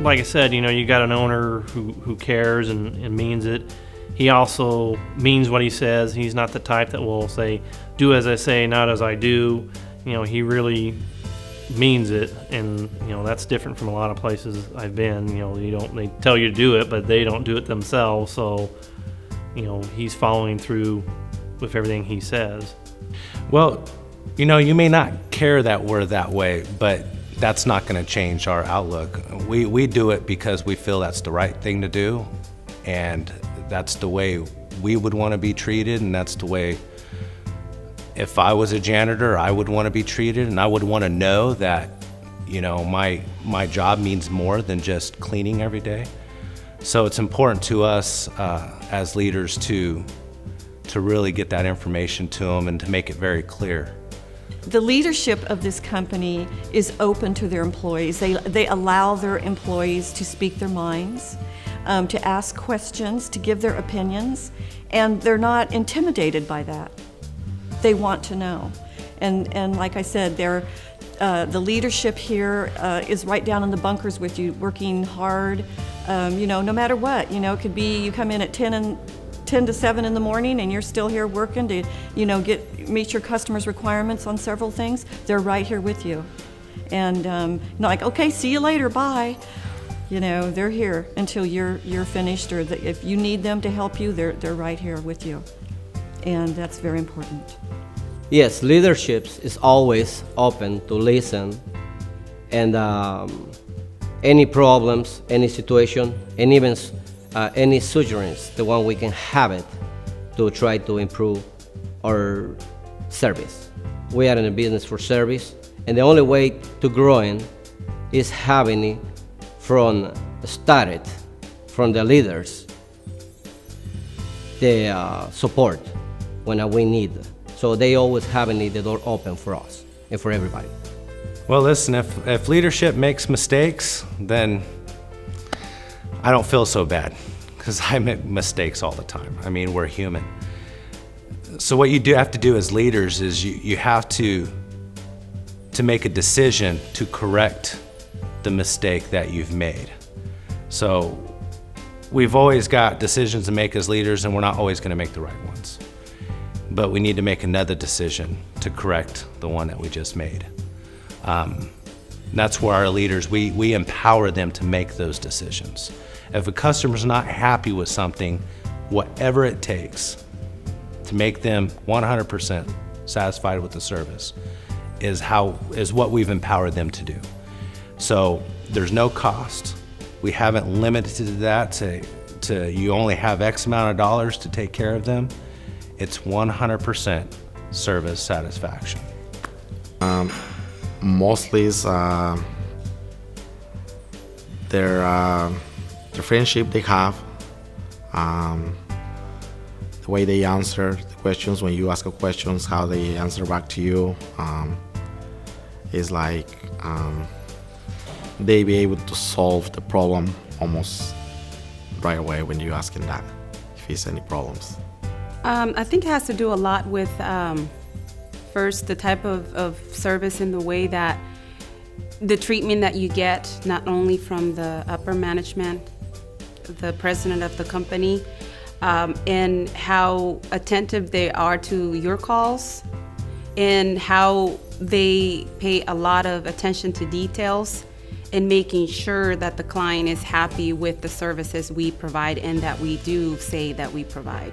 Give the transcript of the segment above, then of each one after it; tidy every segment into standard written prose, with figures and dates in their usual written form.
like I said, you got an owner who cares and means it. He also means what he says. He's not the type that will say, do as I say, not as I do. He really means it, and that's different from a lot of places I've been. They tell you to do it, but they don't do it themselves. So, he's following through with everything he says. Well, you may not care that we're that way, but that's not going to change our outlook. We do it because we feel that's the right thing to do, and that's the way we would want to be treated, and that's the way, if I was a janitor, I would want to be treated, and I would want to know that, my job means more than just cleaning every day. So it's important to us as leaders to really get that information to them and to make it very clear. The leadership of this company is open to their employees. They allow their employees to speak their minds, to ask questions, to give their opinions, and they're not intimidated by that. They want to know. And like I said, the leadership here is right down in the bunkers with you, working hard, no matter what. It could be you come in at 10 to 7 in the morning and you're still here working to, meet your customers' requirements on several things. They're right here with you. And not like, okay, see you later, bye. They're here until you're finished, or if you need them to help you, they're right here with you. And that's very important. Yes, leadership is always open to listen, and any problems, any situation, and even any suggestions, the one we can have it to try to improve our service. We are in a business for service, and the only way to growing is having it started from the leaders, the support when we need. So they always having the door open for us and for everybody. Well, listen, if leadership makes mistakes, then I don't feel so bad, because I make mistakes all the time. We're human. So what you do have to do as leaders is you have to make a decision to correct the mistake that you've made. So we've always got decisions to make as leaders, and we're not always going to make the right ones. But we need to make another decision to correct the one that we just made. That's where our leaders, we empower them to make those decisions. If a customer's not happy with something, whatever it takes to make them 100% satisfied with the service is what we've empowered them to do. So there's no cost. We haven't limited that to you only have X amount of dollars to take care of them. It's 100% service satisfaction. Mostly is their friendship they have, the way they answer the questions when you ask questions, how they answer back to you. Is like they be able to solve the problem almost right away when you ask them that, if it's any problems. I think it has to do a lot with first the type of service and the way that the treatment that you get, not only from the upper management, the president of the company, and how attentive they are to your calls, and how they pay a lot of attention to details in making sure that the client is happy with the services we provide and that we do say that we provide.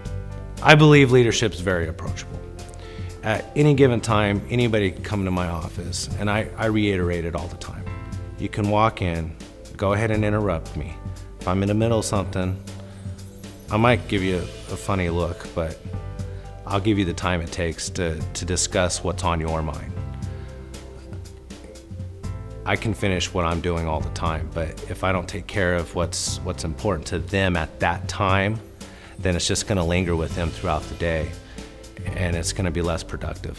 I believe leadership is very approachable. At any given time, anybody can come to my office, and I reiterate it all the time. You can walk in, go ahead and interrupt me. If I'm in the middle of something, I might give you a funny look, but I'll give you the time it takes to discuss what's on your mind. I can finish what I'm doing all the time, but if I don't take care of what's important to them at that time, then it's just going to linger with them throughout the day, and it's going to be less productive.